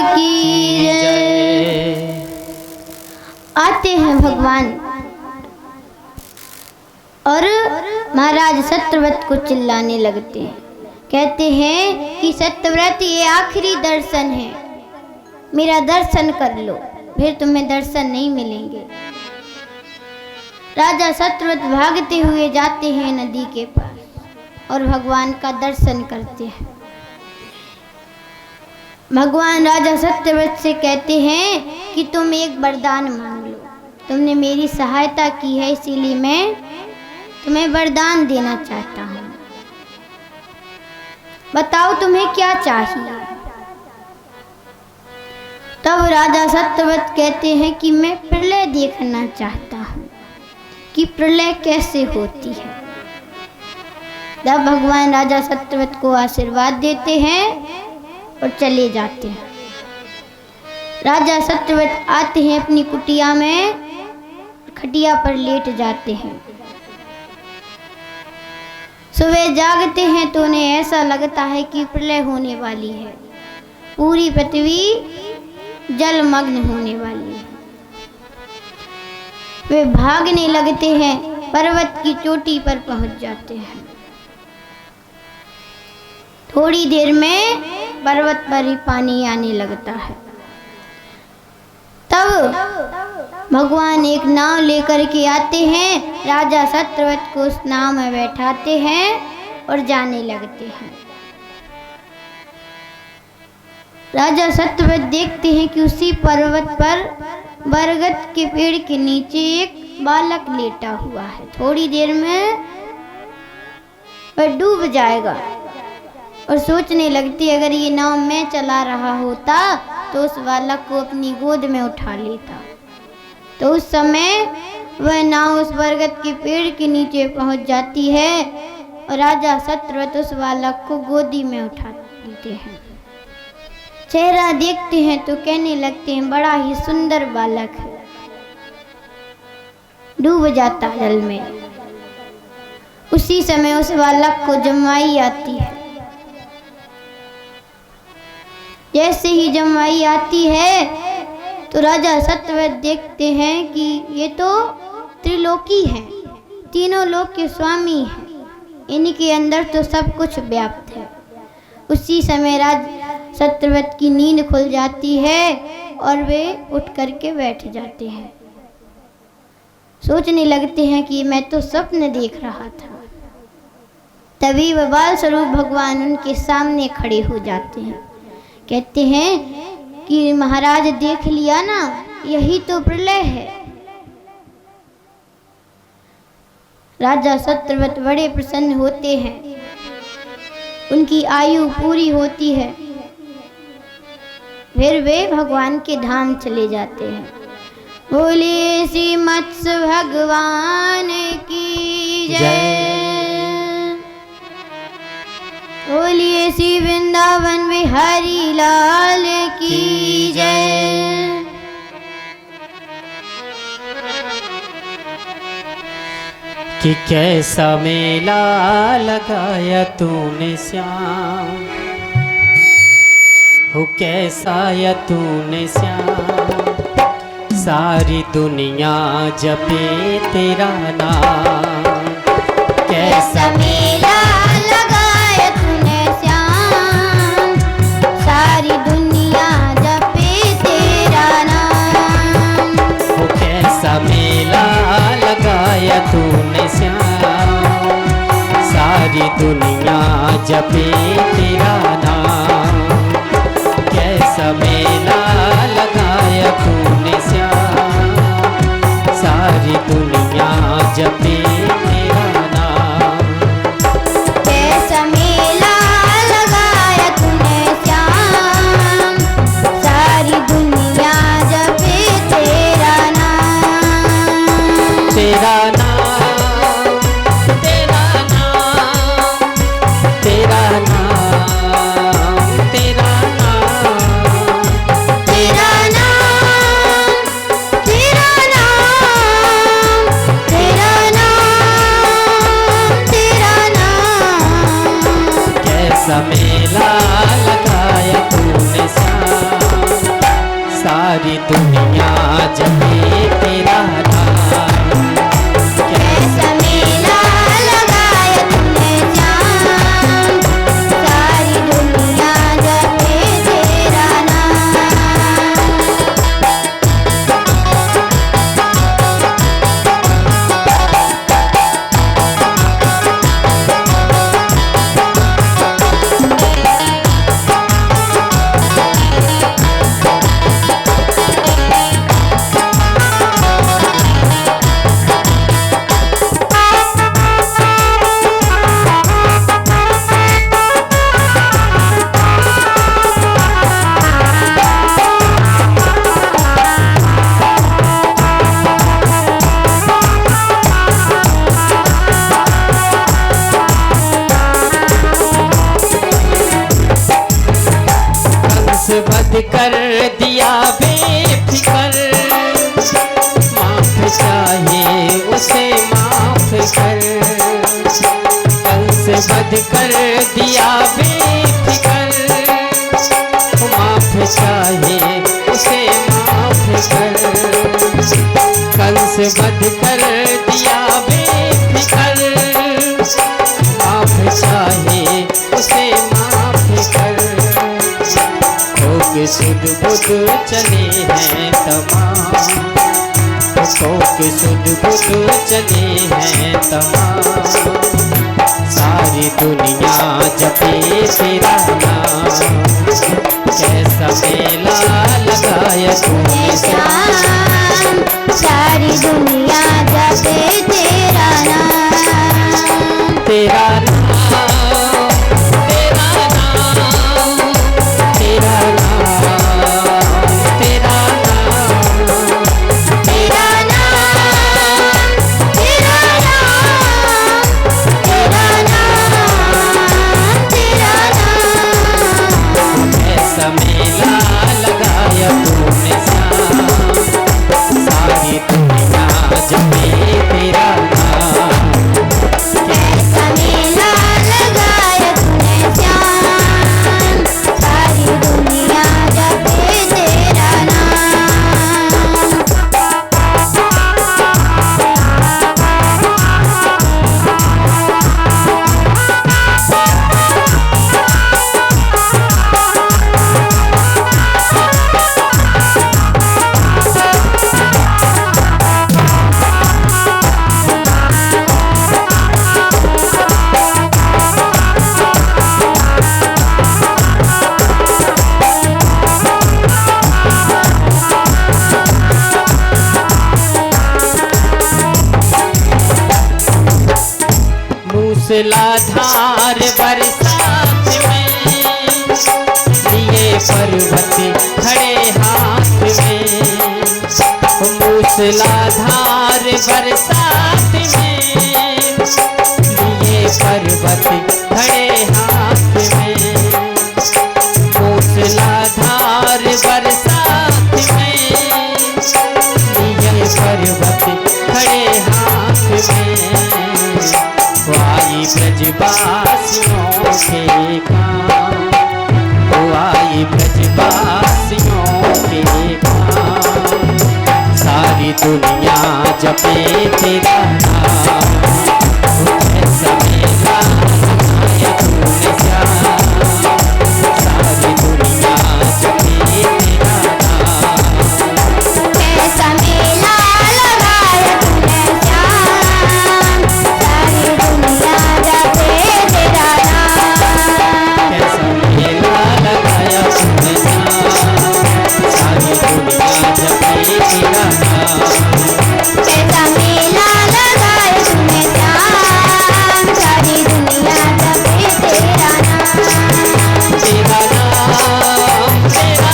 की जय। आते हैं भगवान और महाराज सत्यव्रत को चिल्लाने लगते हैं। कहते हैं कि सत्यव्रत ये आखिरी दर्शन है, मेरा दर्शन कर लो, फिर तुम्हें दर्शन नहीं मिलेंगे। राजा सत्यव्रत भागते हुए जाते हैं नदी के पास और भगवान का दर्शन करते हैं। भगवान राजा सत्यव्रत से कहते हैं कि तुम एक वरदान मांग लो, तुमने मेरी सहायता की है इसीलिए मैं तुम्हें वरदान देना चाहता हूँ, बताओ तुम्हें क्या चाहिए। तब राजा सत्यव्रत कहते हैं कि मैं प्रलय देखना चाहता हूँ कि प्रलय कैसे होती है। तब भगवान राजा सत्यव्रत को आशीर्वाद देते हैं और चले जाते हैं। राजा सत्यव्रत आते हैं अपनी कुटिया में, खटिया पर लेट जाते हैं। सुबह जागते हैं तो उन्हें ऐसा लगता है कि प्रलय होने वाली है, पूरी पृथ्वी जलमग्न होने वाली है। वे भागने लगते हैं, पर्वत की चोटी पर पहुंच जाते हैं। थोड़ी देर में पर्वत पर ही पानी आने लगता है। तब भगवान एक नाव लेकर के आते हैं, राजा सत्यव्रत को उस नाव में बैठाते हैं और जाने लगते हैं। राजा सत्यव्रत देखते हैं कि उसी पर्वत पर बरगद के पेड़ के नीचे एक बालक लेटा हुआ है। थोड़ी देर में वह डूब जाएगा और सोचने लगती अगर ये नाव मैं चला रहा होता तो उस बालक को अपनी गोद में उठा लेता। तो उस समय वह नाव उस बरगद के पेड़ के नीचे पहुंच जाती है और राजा सत्यव्रत उस बालक को गोदी में उठा लेते हैं। चेहरा देखते हैं तो कहने लगते हैं बड़ा ही सुंदर बालक है। डूब जाता जल में। उसी समय उस बालक को जमाई आती है। जैसे ही जमाई आती है तो राजा सत्यव्रत देखते हैं कि ये तो त्रिलोकी हैं, तीनों लोक के स्वामी हैं, इनके अंदर तो सब कुछ व्याप्त है। उसी समय राजा सत्यव्रत की नींद खुल जाती है और वे उठ करके बैठ जाते हैं। सोचने लगते हैं कि मैं तो स्वप्न देख रहा था। तभी वह बाल स्वरूप भगवान उनके सामने खड़े हो जाते हैं। कहते हैं कि महाराज देख लिया ना, यही तो प्रलय है। राजा सत्यव्रत बड़े प्रसन्न होते हैं, उनकी आयु पूरी होती है। फिर वे भगवान के धाम चले जाते हैं। बोले श्री मत्स्य भगवान की जय। बोलिए श्री वृंदावन बिहारी लाल की जय। कि कैसा मेला लगाया तूने श्याम, हो कैसा या तूने श्याम, सारी दुनिया जपे तेरा नाम। कैसा मेला लगाया तूने श्याम, सारी दुनिया जपे तेरा नाम। हो कैसा मेला लगाया तूने श्याम, सारी दुनिया जपे तेरा नाम। कैसा मेला लगाया तूने श्याम, सारी दुनिया जपे तेरा नाम। कैसा मेला लगाया तूने श्याम, सारी दुनिया जपे तेरा नाम। तेरा नाम, तेरा नाम, तेरा नाम, तेरा नाम, कर दिया बेफिकर, माफ चाहे उसे माफ कर। कंस वध कर दिया बेफिकर, माफ चाहे उसे माफ कर। कंस वध कर दिया बेफिकर, माफ चाहे उसे माफ कर। के सुध बुध चले हैं तमाम, के सुध बुध चले हैं तमाम। सारी दुनिया जपे तेरा नाम, कैसा मेला लगाया तूने श्याम। सारी दुनिया जपे तेरा नाम, तेरा नाम, मूसलाधार बरसात में लिए पर्वत खड़े हाथ में। मूसलाधार बरसात में लिए पर्वत खड़े हाथ में। मूसलाधार बरसात में लिए पर्वत खड़े हाथ में। आई ब्रजवासियों के काम, आई ब्रजवासियों के काम। सारी दुनिया जपे तेरा नाम, ऐसा मेला लगाया तूने श्याम। सारी दुनिया जपे तेरा नाम, ऐसा मेला लगाया तूने श्याम। सारी दुनिया जपे तेरा नाम, ऐसा मेला लगाया तूने श्याम। सारी दुनिया जपे तेरा नाम, ऐसा मेला लगाया तूने श्याम। सारी दुनिया जपे तेरा नाम, तेरा नाम, तेरा नाम, तेरा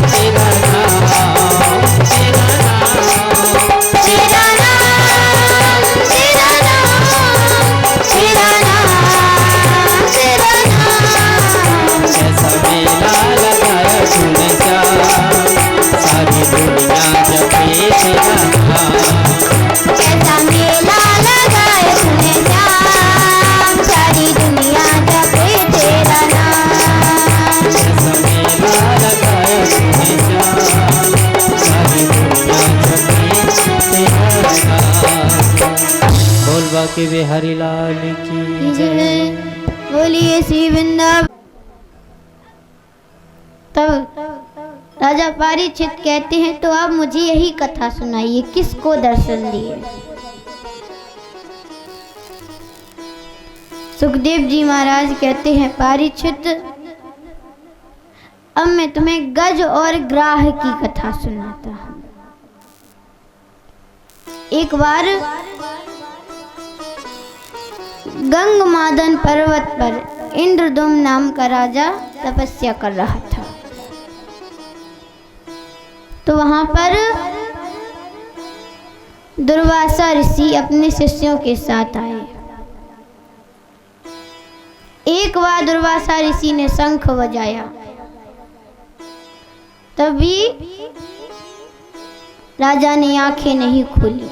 नाम, तेरा नाम, तेरा नाम, तेरा नाम, तेरा नाम, तेरा नाम। ऐसा मेला लगाया तूने श्याम। सारी दुनिया जपे तेरा नाम, ऐसा मेला लगाया तूने श्याम। सारी दुनिया जपे तेरा नाम, ऐसा मेला लगाया तूने श्याम। सारी दुनिया जपे तेरा नाम। बोल बाकी बिहारी लाल की जय। बोलिए श्री वृंदावन। तब राजा परीक्षित कहते हैं तो आप मुझे यही कथा सुनाइए, किसको दर्शन दिए। सुखदेव जी महाराज कहते हैं परीक्षित, अब मैं तुम्हें गज और ग्राह की कथा सुनाता हूं। एक बार गंगमादन पर्वत पर इंद्रदुम्न नाम का राजा तपस्या कर रहा था। तो वहां पर दुर्वासा ऋषि अपने शिष्यों के साथ आए। एक बार दुर्वासा ऋषि ने शंख बजाया तब भी राजा ने आंखें नहीं खोली।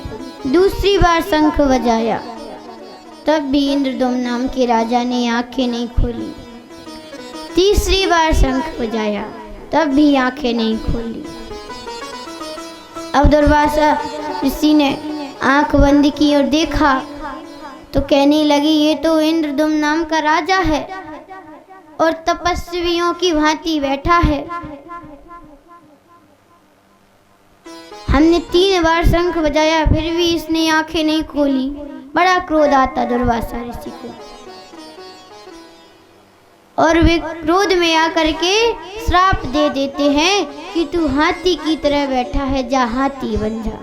दूसरी बार शंख बजाया, तब भी इंद्रदुम्न नाम के राजा ने आंखें नहीं खोली। तीसरी बार शंख बजाया, तब भी आंखें नहीं खोली। अब दुर्वासा ऋषि ने आंख बंद की और देखा तो कहने लगी, ये तो इंद्रदुम्न नाम का राजा है और तपस्वियों की भांति बैठा है। हमने 3 बार शंख बजाया, फिर भी इसने आंखें नहीं खोली। बड़ा क्रोध आता दुर्वासा ऋषि को और वे क्रोध में आकर के श्राप दे देते हैं कि तू हाथी की तरह बैठा है, जा हाथी बन जा।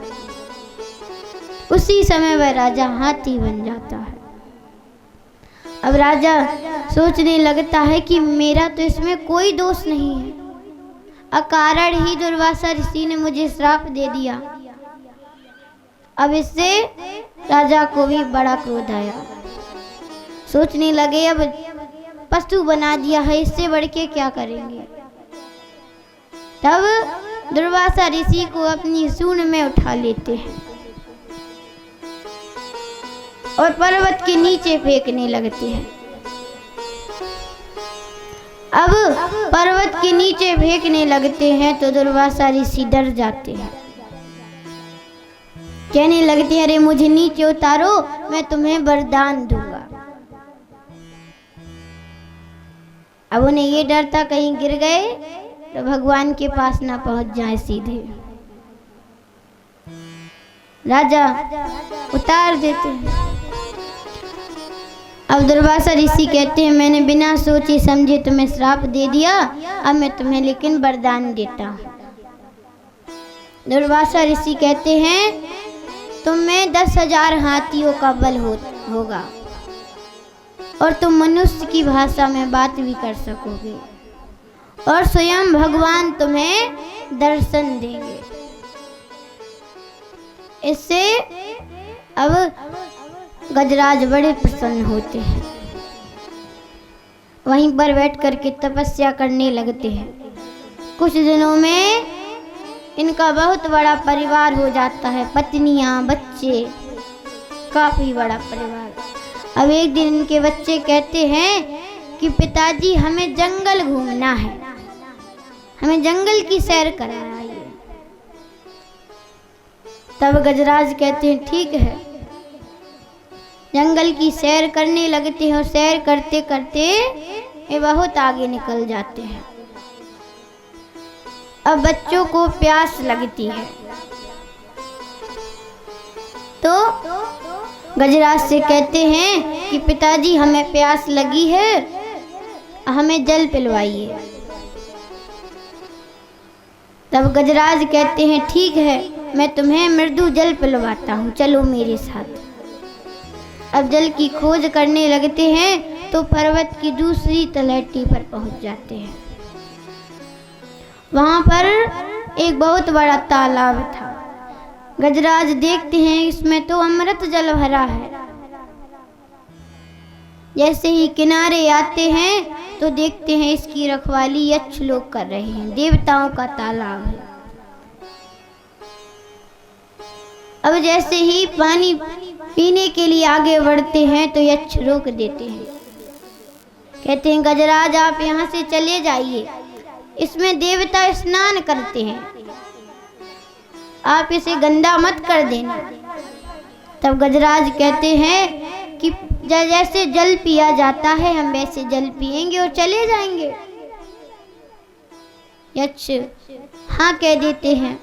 उसी समय वह राजा हाथी बन जाता है। अब राजा सोचने लगता है कि मेरा तो इसमें कोई दोष नहीं है, अकारण ही दुर्वासा ऋषि ने मुझे श्राप दे दिया। अब इससे राजा को भी बड़ा क्रोध आया। सोचने लगे, अब पशु बना दिया है, इससे बढ़ के क्या करेंगे। तब दुर्वासा ऋषि को अपनी सूंड में उठा लेते हैं और पर्वत के नीचे फेंकने लगते हैं। अब पर्वत के नीचे फेंकने लगते हैं तो दुर्वासा ऋषि डर जाते हैं, कहने लगते हैं, अरे मुझे नीचे उतारो, मैं तुम्हें वरदान दूंगा। अब उन्हें ये डर था कहीं गिर गए तो भगवान के पास ना पहुंच जाए सीधे। राजा उतार देते हैं। अब दुर्वासा ऋषि कहते हैं, मैंने बिना सोचे समझे तुम्हें श्राप दे दिया, अब मैं तुम्हें लेकिन वरदान देता हूँ। दुर्वासा ऋषि कहते हैं, तुम में 10,000 हाथियों का बल होगा और तुम मनुष्य की भाषा में बात भी कर सकोगे और स्वयं भगवान तुम्हें दर्शन देंगे। इससे अब गजराज बड़े प्रसन्न होते हैं, वहीं पर बैठ करके तपस्या करने लगते हैं। कुछ दिनों में इनका बहुत बड़ा परिवार हो जाता है, पत्नियां, बच्चे, काफी बड़ा परिवार। अब एक दिन इनके बच्चे कहते हैं कि पिताजी हमें जंगल घूमना है, हमें जंगल की सैर कराइए। तब गजराज कहते हैं, ठीक है। जंगल की सैर करने लगते हैं और सैर करते करते ये बहुत आगे निकल जाते हैं। अब बच्चों को प्यास लगती है तो गजराज से कहते हैं कि पिताजी हमें प्यास लगी है, हमें जल पिलवाइए। तब गजराज कहते हैं, ठीक है, मैं तुम्हें मृदु जल पिलवाता हूँ, चलो मेरे साथ। अब जल की खोज करने लगते हैं तो पर्वत की दूसरी तलहटी पर पहुंच जाते हैं। वहां पर एक बहुत बड़ा तालाब था। गजराज देखते हैं इसमें तो अमृत जल भरा है। जैसे ही किनारे आते हैं तो देखते हैं इसकी रखवाली यक्ष लोग कर रहे हैं, देवताओं का तालाब है। अब जैसे ही पानी पीने के लिए आगे बढ़ते हैं तो यक्ष रोक देते हैं, कहते हैं, गजराज आप यहाँ से चले जाइए, इसमें देवता स्नान करते हैं, आप इसे गंदा मत कर देना। तब गजराज कहते हैं कि जैसे जल पिया जाता है हम वैसे जल पिएंगे और चले जाएंगे। यक्ष हाँ कह देते हैं।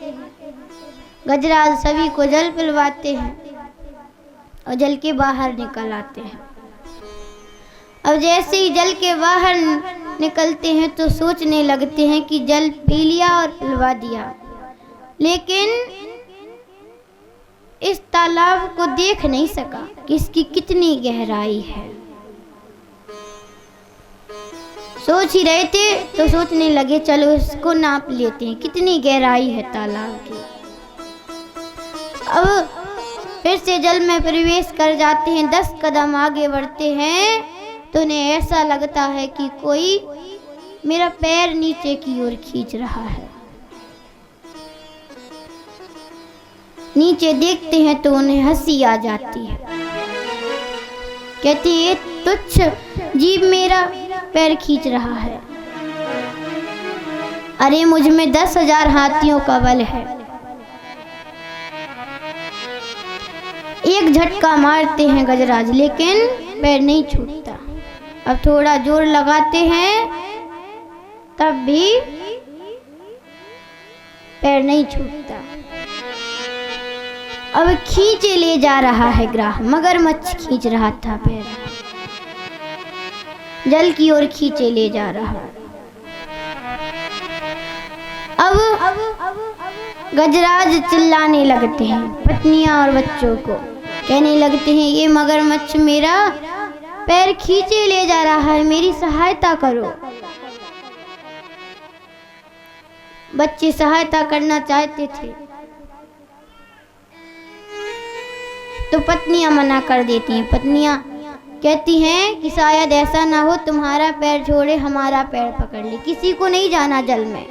गजराज सभी को जल पिलवाते हैं और जल के बाहर निकल आते हैं। अब जैसे ही जल के बाहर निकलते हैं तो सोचने लगते हैं कि जल पी लिया और पिलवा दिया, लेकिन इस तालाब को देख नहीं सका कि इसकी कितनी गहराई है। सोच ही रहे थे तो सोचने लगे, चलो इसको नाप लेते हैं, कितनी गहराई है तालाब की। अब फिर से जल में प्रवेश कर जाते हैं। 10 कदम आगे बढ़ते हैं तो उन्हें ऐसा लगता है कि कोई मेरा पैर नीचे की ओर खींच रहा है। नीचे देखते हैं तो उन्हें हंसी आ जाती है। कहते हैं ये तुच्छ जीव मेरा पैर खींच रहा है, अरे मुझ में 10,000 हाथियों का बल है। एक झटका मारते हैं गजराज, लेकिन पैर नहीं छूटता। अब थोड़ा जोर लगाते हैं तब भी पैर नहीं छूटता। अब खींचे ले जा रहा है ग्राह, मगरमच्छ खींच रहा था पैर, जल की ओर खींचे ले जा रहा। अब गजराज चिल्लाने लगते हैं पत्नियां और बच्चों को, कहने लगते हैं ये मगरमच्छ मेरा पैर खींचे ले जा रहा है, मेरी सहायता करो। बच्चे सहायता करना चाहते थे तो पत्नियां मना कर देती हैं। पत्नियां कहती हैं कि शायद ऐसा ना हो तुम्हारा पैर छोड़े हमारा पैर पकड़ ले, किसी को नहीं जाना जल में।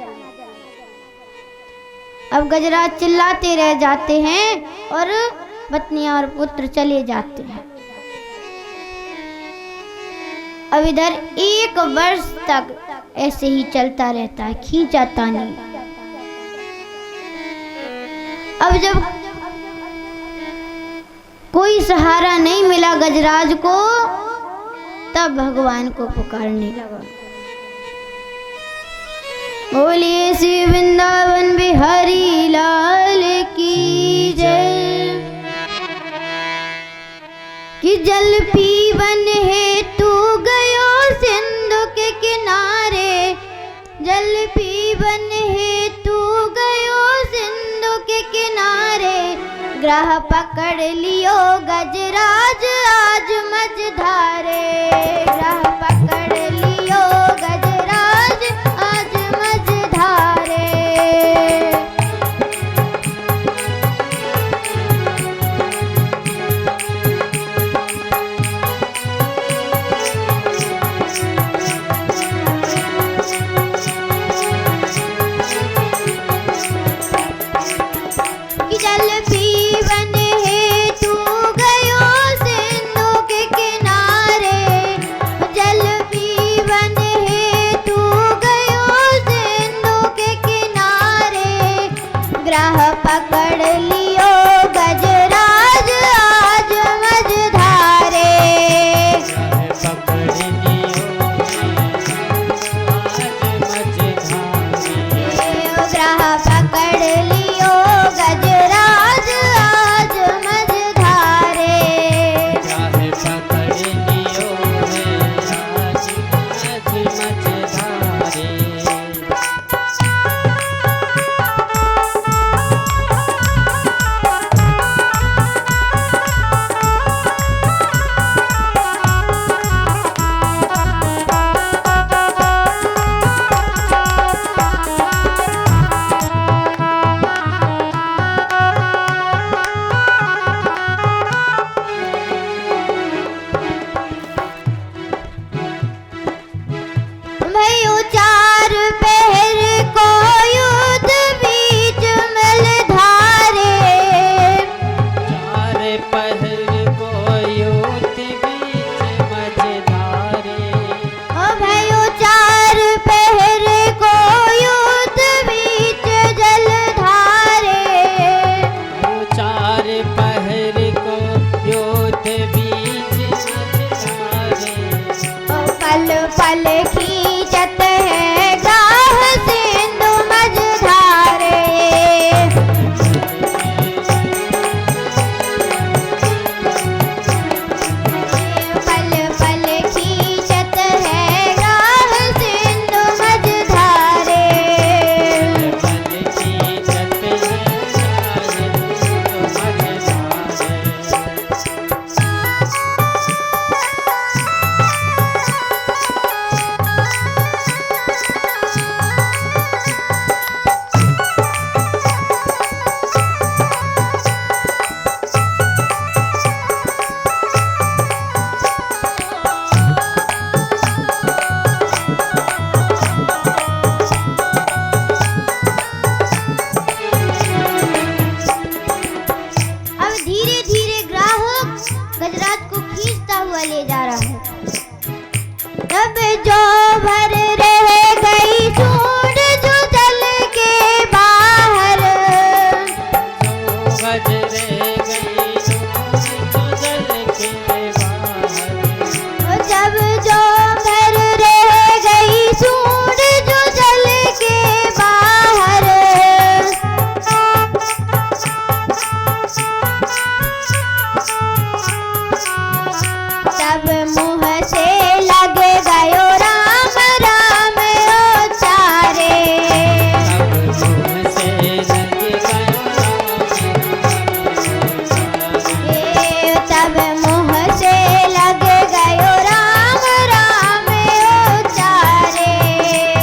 अब गजराज चिल्लाते रह जाते हैं और पत्नियां और पुत्र चले जाते हैं। अब इधर 1 वर्ष तक ऐसे ही चलता रहता है, खींचा तानी। अब जब कोई सहारा नहीं मिला गजराज को, तब भगवान को पुकारने लगा, बोलिए श्री वृंदावन बिहारी लाल की जय। कि जल पीवन हेतु गयो सिंधु के किनारे, जल पीवन हेतु गयो सिंधु के किनारे, ग्रह पकड़ लियो गजराज आज मझधारे, ग्रह पकड़ लियो गजराज आज मझधारे। कि जल पीवन हेतु गयो सिंधु के किनारे, जल पीवन हेतु गयो सिंधु के किनारे, ग्रह पकड़ ली